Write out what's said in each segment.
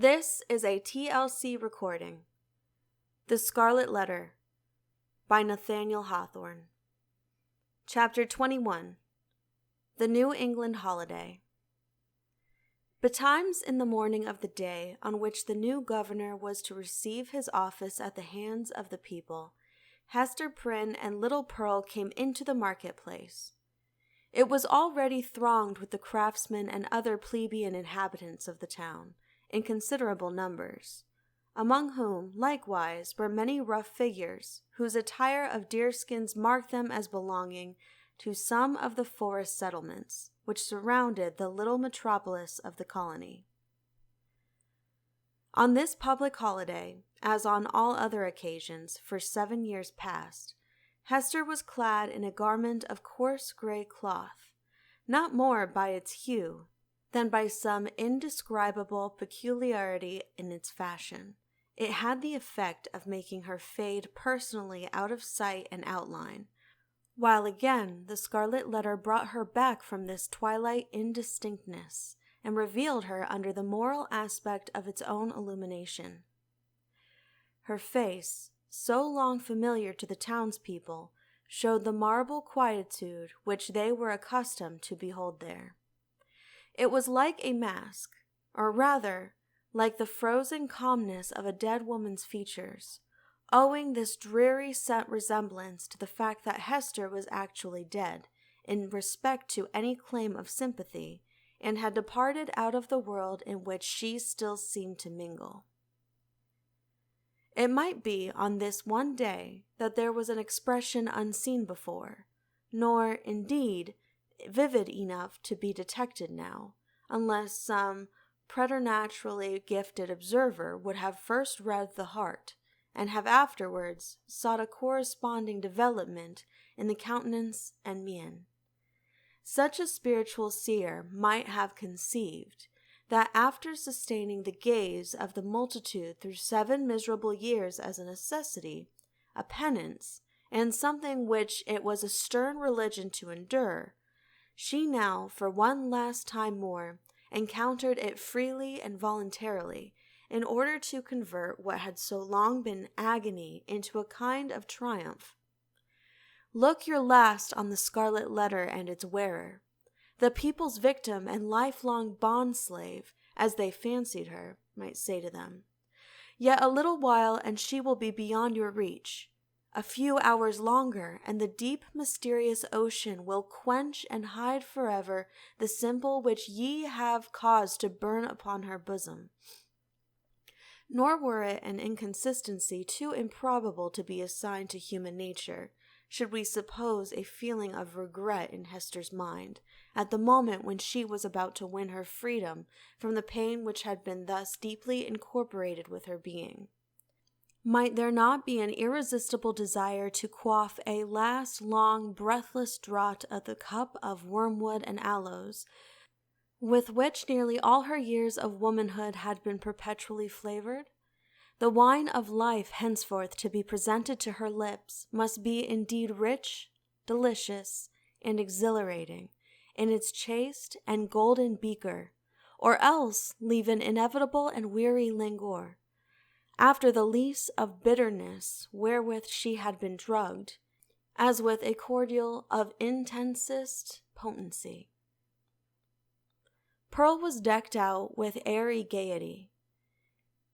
This is a TLC recording. The Scarlet Letter by Nathaniel Hawthorne. Chapter 21. The New England Holiday. Betimes in the morning of the day on which the new governor was to receive his office at the hands of the people, Hester Prynne and little Pearl came into the marketplace. It was already thronged with the craftsmen and other plebeian inhabitants of the town, in considerable numbers, among whom, likewise, were many rough figures, whose attire of deerskins marked them as belonging to some of the forest settlements, which surrounded the little metropolis of the colony. On this public holiday, as on all other occasions for 7 years past, Hester was clad in a garment of coarse gray cloth, not more by its hue than by some indescribable peculiarity in its fashion. It had the effect of making her fade personally out of sight and outline, while again the Scarlet Letter brought her back from this twilight indistinctness and revealed her under the moral aspect of its own illumination. Her face, so long familiar to the townspeople, showed the marble quietude which they were accustomed to behold there. It was like a mask, or rather, like the frozen calmness of a dead woman's features, owing this dreary set resemblance to the fact that Hester was actually dead, in respect to any claim of sympathy, and had departed out of the world in which she still seemed to mingle. It might be on this one day that there was an expression unseen before, nor, indeed, vivid enough to be detected now, unless some preternaturally gifted observer would have first read the heart, and have afterwards sought a corresponding development in the countenance and mien. Such a spiritual seer might have conceived that after sustaining the gaze of the multitude through 7 miserable years as a necessity, a penance, and something which it was a stern religion to endure, she now, for one last time more, encountered it freely and voluntarily, in order to convert what had so long been agony into a kind of triumph. Look your last on the Scarlet Letter and its wearer, the people's victim and lifelong bond-slave, as they fancied her, might say to them. Yet a little while and she will be beyond your reach. A few hours longer, and the deep, mysterious ocean will quench and hide forever the symbol which ye have caused to burn upon her bosom. Nor were it an inconsistency too improbable to be assigned to human nature, should we suppose a feeling of regret in Hester's mind, at the moment when she was about to win her freedom from the pain which had been thus deeply incorporated with her being. Might there not be an irresistible desire to quaff a last long, breathless draught of the cup of wormwood and aloes, with which nearly all her years of womanhood had been perpetually flavored? The wine of life henceforth to be presented to her lips must be indeed rich, delicious, and exhilarating in its chaste and golden beaker, or else leave an inevitable and weary languor, after the lease of bitterness wherewith she had been drugged, as with a cordial of intensest potency. Pearl was decked out with airy gaiety.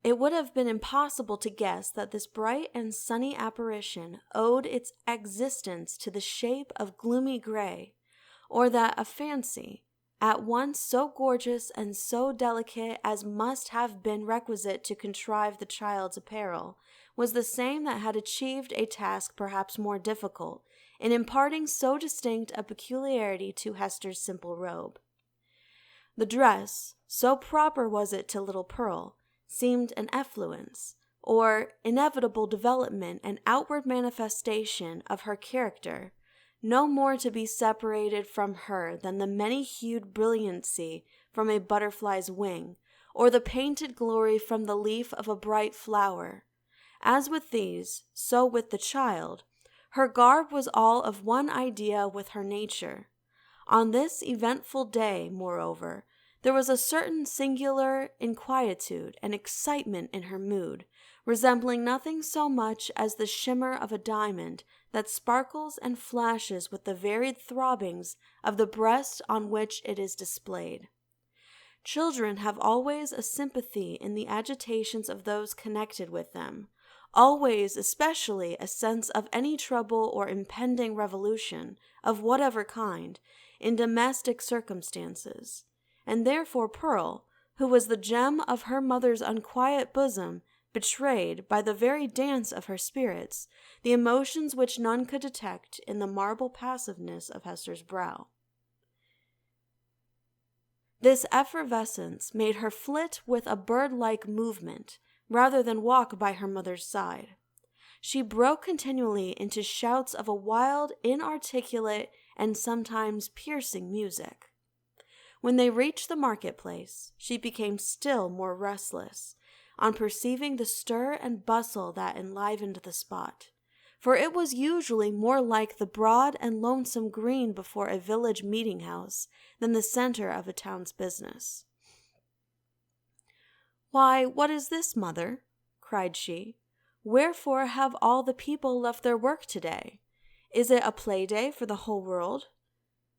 It would have been impossible to guess that this bright and sunny apparition owed its existence to the shape of gloomy gray, or that a fancy, at once so gorgeous and so delicate as must have been requisite to contrive the child's apparel, was the same that had achieved a task perhaps more difficult, in imparting so distinct a peculiarity to Hester's simple robe. The dress, so proper was it to little Pearl, seemed an effluence, or inevitable development and outward manifestation of her character, no more to be separated from her than the many-hued brilliancy from a butterfly's wing, or the painted glory from the leaf of a bright flower. As with these, so with the child, her garb was all of one idea with her nature. On this eventful day, moreover, There was a certain singular inquietude and excitement in her mood, resembling nothing so much as the shimmer of a diamond that sparkles and flashes with the varied throbbings of the breast on which it is displayed. Children have always a sympathy in the agitations of those connected with them, always especially a sense of any trouble or impending revolution, of whatever kind, in domestic circumstances, and therefore Pearl, who was the gem of her mother's unquiet bosom, betrayed, by the very dance of her spirits, the emotions which none could detect in the marble passiveness of Hester's brow. This effervescence made her flit with a bird-like movement, rather than walk by her mother's side. She broke continually into shouts of a wild, inarticulate, and sometimes piercing music. When they reached the marketplace, she became still more restless, on perceiving the stir and bustle that enlivened the spot, for it was usually more like the broad and lonesome green before a village meeting-house than the center of a town's business. "Why, what is this, mother?" cried she. "Wherefore have all the people left their work today? Is it a play-day for the whole world?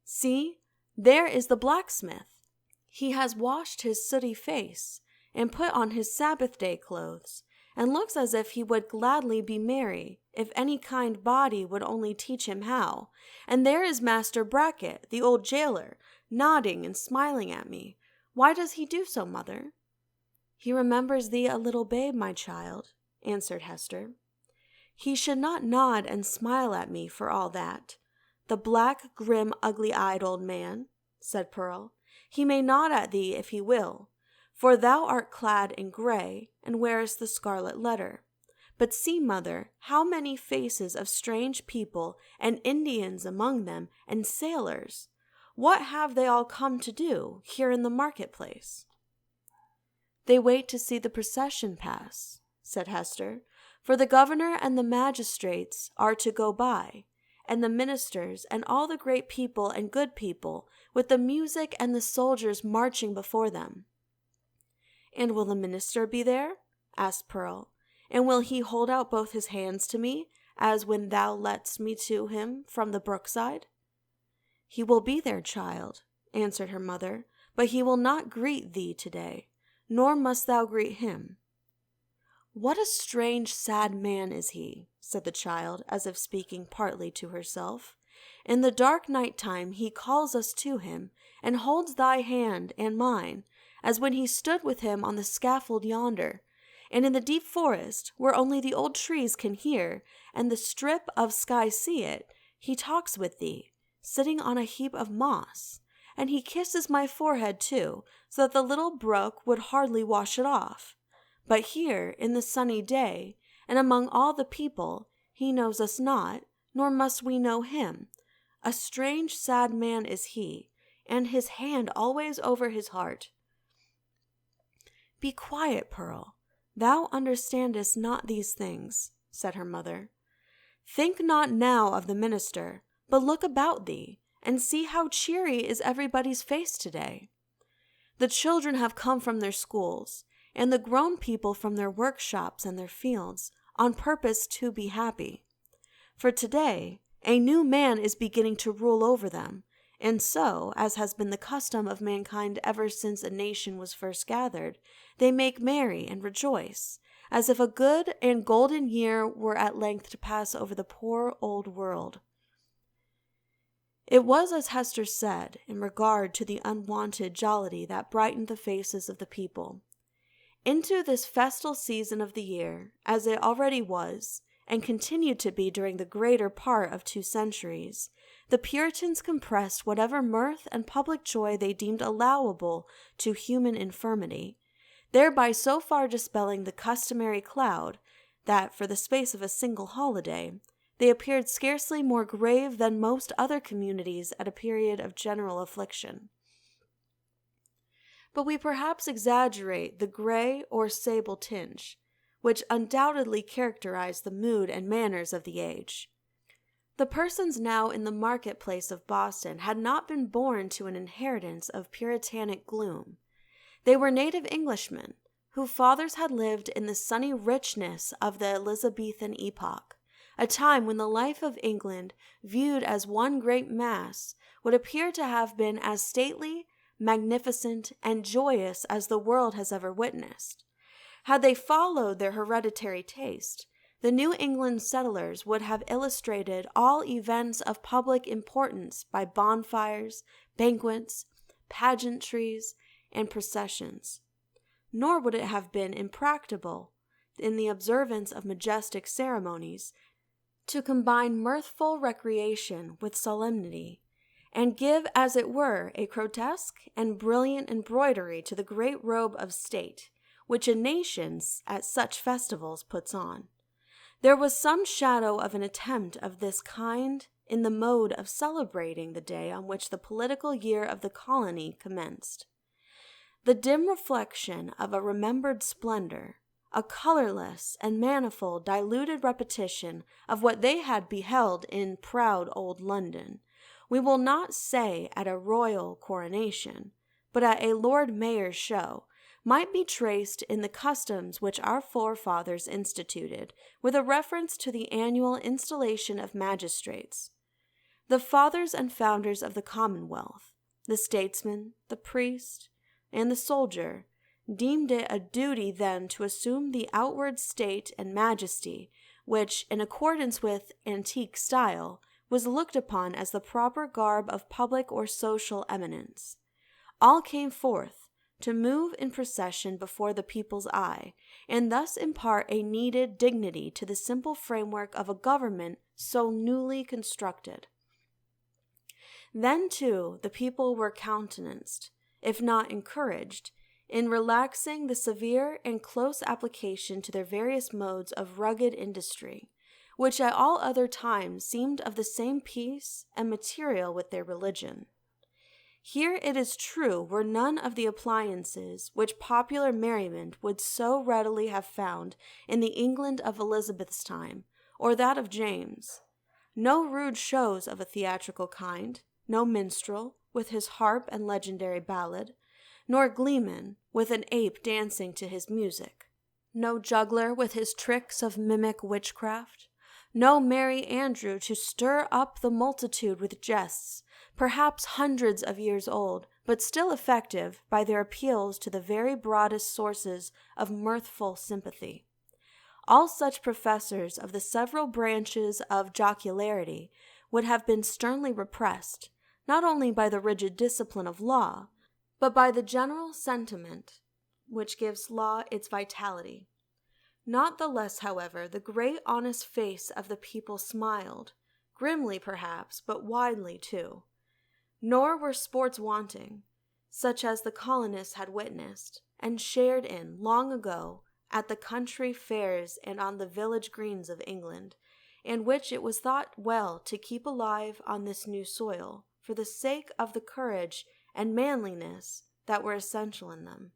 See, there is the blacksmith. He has washed his sooty face, and put on his Sabbath-day clothes, and looks as if he would gladly be merry, if any kind body would only teach him how. And there is Master Brackett, the old jailer, nodding and smiling at me. Why does he do so, mother?" "He remembers thee a little babe, my child," answered Hester. "He should not nod and smile at me for all that. The black, grim, ugly-eyed old man," said Pearl. "He may nod at thee if he will, for thou art clad in gray, and wearest the scarlet letter. But see, mother, how many faces of strange people, and Indians among them, and sailors. What have they all come to do here in the marketplace?" "They wait to see the procession pass," said Hester, "for the governor and the magistrates are to go by, and the ministers and all the great people and good people, with the music and the soldiers marching before them." "And will the minister be there?" asked Pearl. "And will he hold out both his hands to me, as when thou leddest me to him from the brookside?" "He will be there, child," answered her mother, "but he will not greet thee today, nor must thou greet him." "What a strange, sad man is he," said the child, as if speaking partly to herself. "In the dark night-time he calls us to him, and holds thy hand and mine, as when he stood with him on the scaffold yonder, and in the deep forest, where only the old trees can hear, and the strip of sky see it, he talks with thee, sitting on a heap of moss, and he kisses my forehead too, so that the little brook would hardly wash it off. But here, in the sunny day, and among all the people, he knows us not, nor must we know him. A strange, sad man is he, and his hand always over his heart." "Be quiet, Pearl. Thou understandest not these things," said her mother. "Think not now of the minister, but look about thee, and see how cheery is everybody's face today. The children have come from their schools, and the grown people from their workshops and their fields, on purpose to be happy. For today, a new man is beginning to rule over them, and so, as has been the custom of mankind ever since a nation was first gathered, they make merry and rejoice, as if a good and golden year were at length to pass over the poor old world." It was as Hester said in regard to the unwonted jollity that brightened the faces of the people. Into this festal season of the year, as it already was, and continued to be during the greater part of 2 centuries, the Puritans compressed whatever mirth and public joy they deemed allowable to human infirmity, thereby so far dispelling the customary cloud, that, for the space of a single holiday, they appeared scarcely more grave than most other communities at a period of general affliction. But we perhaps exaggerate the gray or sable tinge, which undoubtedly characterized the mood and manners of the age. The persons now in the marketplace of Boston had not been born to an inheritance of Puritanic gloom. They were native Englishmen, whose fathers had lived in the sunny richness of the Elizabethan epoch, a time when the life of England, viewed as one great mass, would appear to have been as stately, magnificent, and joyous as the world has ever witnessed. Had they followed their hereditary taste, the New England settlers would have illustrated all events of public importance by bonfires, banquets, pageantries, and processions. Nor would it have been impracticable, in the observance of majestic ceremonies, to combine mirthful recreation with solemnity, and give, as it were, a grotesque and brilliant embroidery to the great robe of state, which a nation at such festivals puts on. There was some shadow of an attempt of this kind in the mode of celebrating the day on which the political year of the colony commenced. The dim reflection of a remembered splendor, a colorless and manifold diluted repetition of what they had beheld in proud old London, we will not say at a royal coronation, but at a Lord Mayor's show, might be traced in the customs which our forefathers instituted, with a reference to the annual installation of magistrates. The fathers and founders of the Commonwealth, the statesman, the priest, and the soldier, deemed it a duty then to assume the outward state and majesty, which, in accordance with antique style, was looked upon as the proper garb of public or social eminence. All came forth to move in procession before the people's eye, and thus impart a needed dignity to the simple framework of a government so newly constructed. Then, too, the people were countenanced, if not encouraged, in relaxing the severe and close application to their various modes of rugged industry, which at all other times seemed of the same piece and material with their religion. Here, it is true, were none of the appliances which popular merriment would so readily have found in the England of Elizabeth's time, or that of James. No rude shows of a theatrical kind, no minstrel, with his harp and legendary ballad, nor gleeman, with an ape dancing to his music, no juggler with his tricks of mimic witchcraft, no merry Andrew to stir up the multitude with jests, perhaps hundreds of years old, but still effective by their appeals to the very broadest sources of mirthful sympathy. All such professors of the several branches of jocularity would have been sternly repressed, not only by the rigid discipline of law, but by the general sentiment which gives law its vitality. Not the less, however, the great honest face of the people smiled, grimly perhaps, but widely too. Nor were sports wanting, such as the colonists had witnessed, and shared in, long ago, at the country fairs and on the village greens of England, and which it was thought well to keep alive on this new soil, for the sake of the courage and manliness that were essential in them.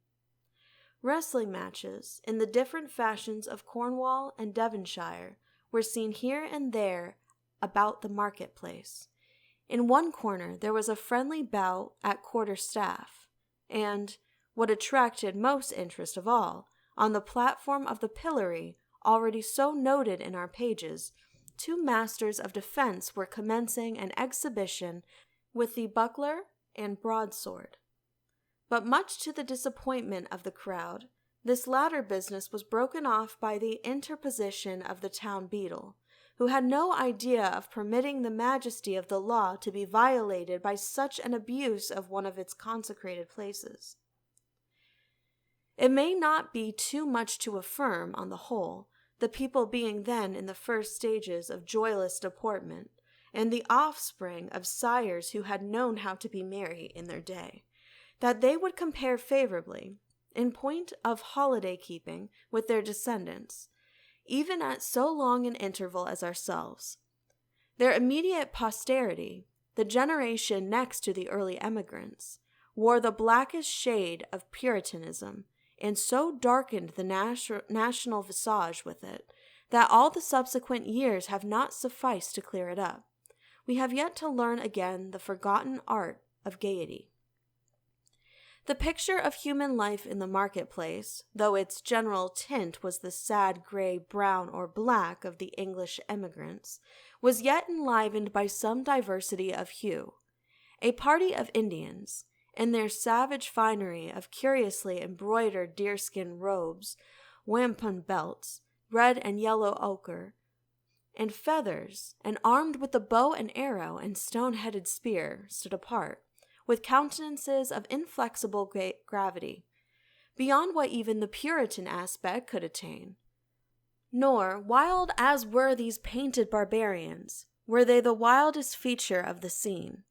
Wrestling matches, in the different fashions of Cornwall and Devonshire, were seen here and there about the marketplace. In one corner there was a friendly bout at quarter-staff, and, what attracted most interest of all, on the platform of the pillory, already so noted in our pages, two masters of defense were commencing an exhibition with the buckler and broadsword. But much to the disappointment of the crowd, this latter business was broken off by the interposition of the town beadle, who had no idea of permitting the majesty of the law to be violated by such an abuse of one of its consecrated places. It may not be too much to affirm, on the whole, the people being then in the first stages of joyless deportment, and the offspring of sires who had known how to be merry in their day, that they would compare favorably, in point of holiday-keeping, with their descendants, even at so long an interval as ourselves. Their immediate posterity, the generation next to the early emigrants, wore the blackest shade of Puritanism, and so darkened the national visage with it, that all the subsequent years have not sufficed to clear it up. we have yet to learn again the forgotten art of gaiety. The picture of human life in the marketplace, though its general tint was the sad gray, brown, or black of the English emigrants, was yet enlivened by some diversity of hue. A party of Indians, in their savage finery of curiously embroidered deerskin robes, wampum belts, red and yellow ochre, and feathers, and armed with the bow and arrow and stone-headed spear, stood apart, with countenances of inflexible gravity, beyond what even the Puritan aspect could attain. Nor, wild as were these painted barbarians, were they the wildest feature of the scene.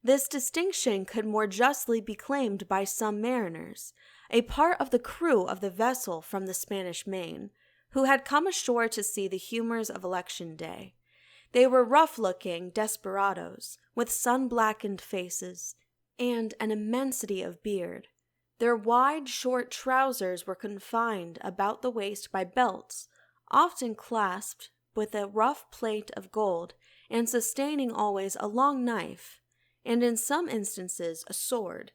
This distinction could more justly be claimed by some mariners, a part of the crew of the vessel from the Spanish Main, who had come ashore to see the humors of Election Day. They were rough-looking desperadoes, with sun-blackened faces, and an immensity of beard. Their wide, short trousers were confined about the waist by belts, often clasped with a rough plate of gold, and sustaining always a long knife, and in some instances a sword.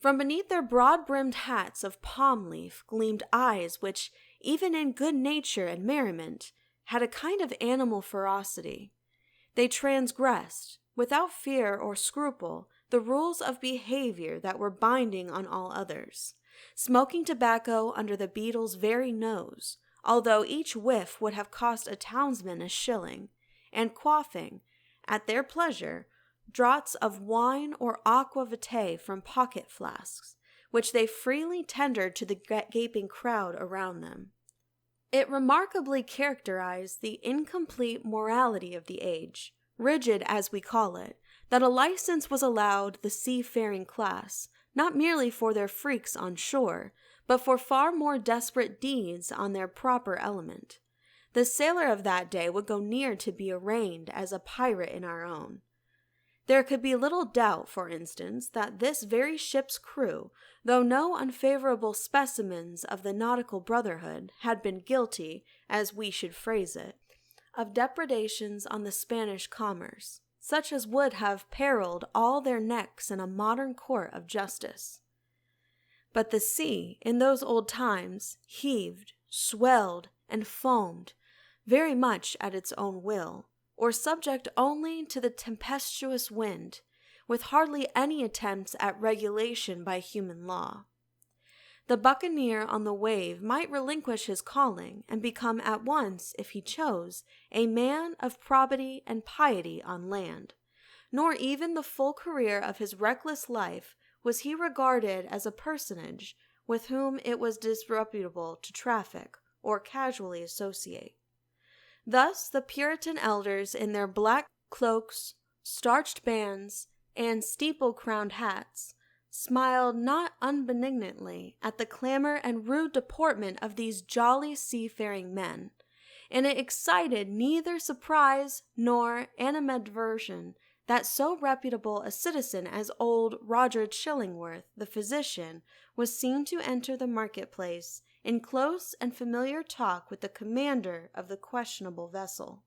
From beneath their broad-brimmed hats of palm leaf gleamed eyes which, even in good nature and merriment, had a kind of animal ferocity. They transgressed, without fear or scruple, the rules of behavior that were binding on all others, smoking tobacco under the beadle's very nose, although each whiff would have cost a townsman a shilling, and quaffing, at their pleasure, draughts of wine or aqua vitae from pocket flasks, which they freely tendered to the gaping crowd around them. It remarkably characterized the incomplete morality of the age, rigid as we call it, that a license was allowed the seafaring class, not merely for their freaks on shore, but for far more desperate deeds on their proper element. The sailor of that day would go near to be arraigned as a pirate in our own. There could be little doubt, for instance, that this very ship's crew, though no unfavorable specimens of the nautical brotherhood, had been guilty, as we should phrase it, of depredations on the Spanish commerce, such as would have periled all their necks in a modern court of justice. But the sea, in those old times, heaved, swelled, and foamed, very much at its own will, or subject only to the tempestuous wind, with hardly any attempts at regulation by human law. The buccaneer on the wave might relinquish his calling and become at once, if he chose, a man of probity and piety on land, nor even the full career of his reckless life was he regarded as a personage with whom it was disreputable to traffic or casually associate. Thus the Puritan elders in their black cloaks, starched bands, and steeple-crowned hats smiled not unbenignantly at the clamor and rude deportment of these jolly seafaring men, and it excited neither surprise nor animadversion that so reputable a citizen as old Roger Chillingworth, the physician, was seen to enter the marketplace in close and familiar talk with the commander of the questionable vessel.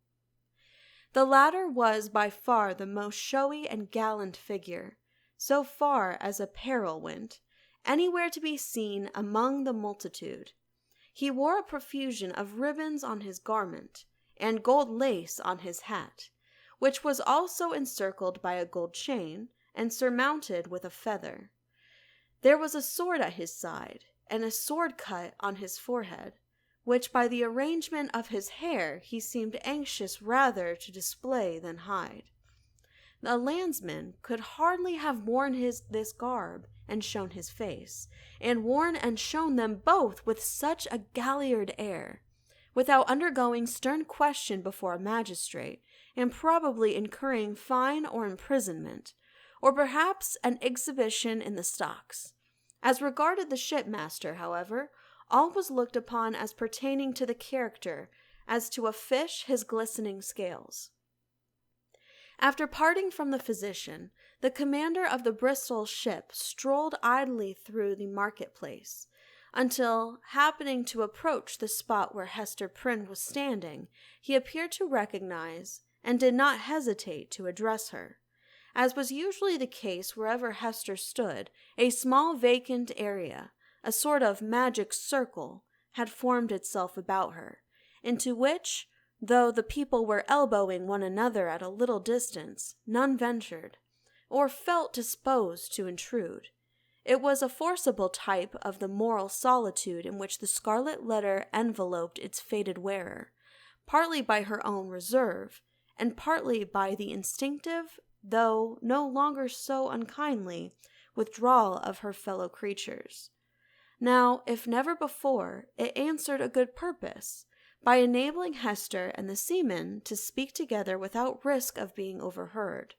The latter was by far the most showy and gallant figure, so far as apparel went, anywhere to be seen among the multitude. He wore a profusion of ribbons on his garment, and gold lace on his hat, which was also encircled by a gold chain, and surmounted with a feather. There was a sword at his side, and a sword cut on his forehead, which by the arrangement of his hair he seemed anxious rather to display than hide. A landsman could hardly have worn this garb and shown his face, and worn and shown them both with such a galliard air, without undergoing stern question before a magistrate, and probably incurring fine or imprisonment, or perhaps an exhibition in the stocks. As regarded the shipmaster, however, all was looked upon as pertaining to the character, as to a fish his glistening scales. After parting from the physician, the commander of the Bristol ship strolled idly through the marketplace, until, happening to approach the spot where Hester Prynne was standing, he appeared to recognize, and did not hesitate to address her. As was usually the case wherever Hester stood, a small vacant area, a sort of magic circle, had formed itself about her, into which, though the people were elbowing one another at a little distance, none ventured, or felt disposed to intrude. It was a forcible type of the moral solitude in which the scarlet letter enveloped its fated wearer, partly by her own reserve, and partly by the instinctive, though no longer so unkindly, withdrawal of her fellow creatures. Now, if never before, it answered a good purpose, by enabling Hester and the seaman to speak together without risk of being overheard.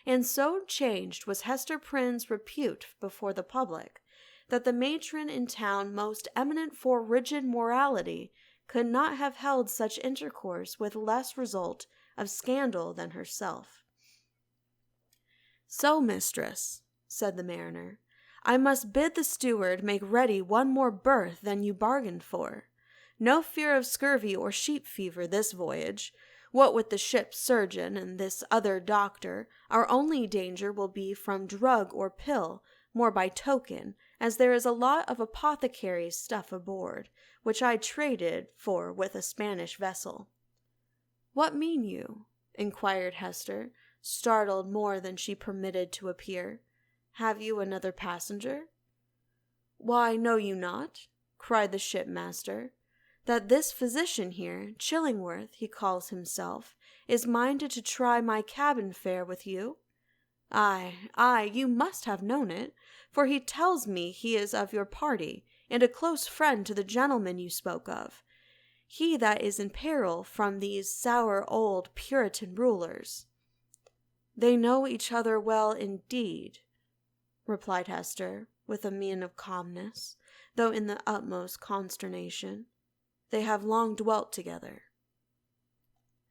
And so changed was Hester Prynne's repute before the public, that the matron in town most eminent for rigid morality could not have held such intercourse with less result of scandal than herself. "So, mistress," said the mariner, "I must bid the steward make ready one more berth than you bargained for. No fear of scurvy or sheep fever this voyage. What with the ship's surgeon and this other doctor, our only danger will be from drug or pill, more by token, as there is a lot of apothecary's stuff aboard, which I traded for with a Spanish vessel." "What mean you?" inquired Hester, startled more than she permitted to appear. "Have you another passenger?" "Why, know you not," cried the shipmaster, "that this physician here, Chillingworth he calls himself, is minded to try my cabin fare with you? Ay, you must have known it, for he tells me he is of your party, and a close friend to the gentleman you spoke of, he that is in peril from these sour old Puritan rulers." "They know each other well indeed," replied Hester, with a mien of calmness, though in the utmost consternation. "They have long dwelt together."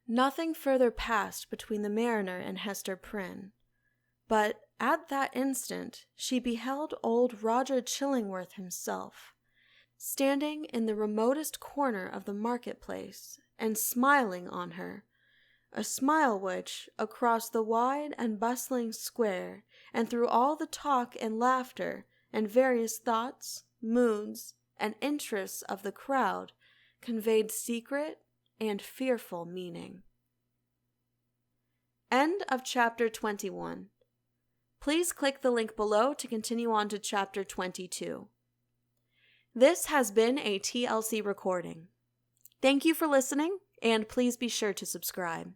Nothing further passed between the mariner and Hester Prynne, but at that instant she beheld old Roger Chillingworth himself, standing in the remotest corner of the marketplace, and smiling on her, a smile which, across the wide and bustling square, and through all the talk and laughter, and various thoughts, moods, and interests of the crowd, conveyed secret and fearful meaning. End of chapter 21. Please click the link below to continue on to chapter 22. This has been a TLC recording. Thank you for listening, and please be sure to subscribe.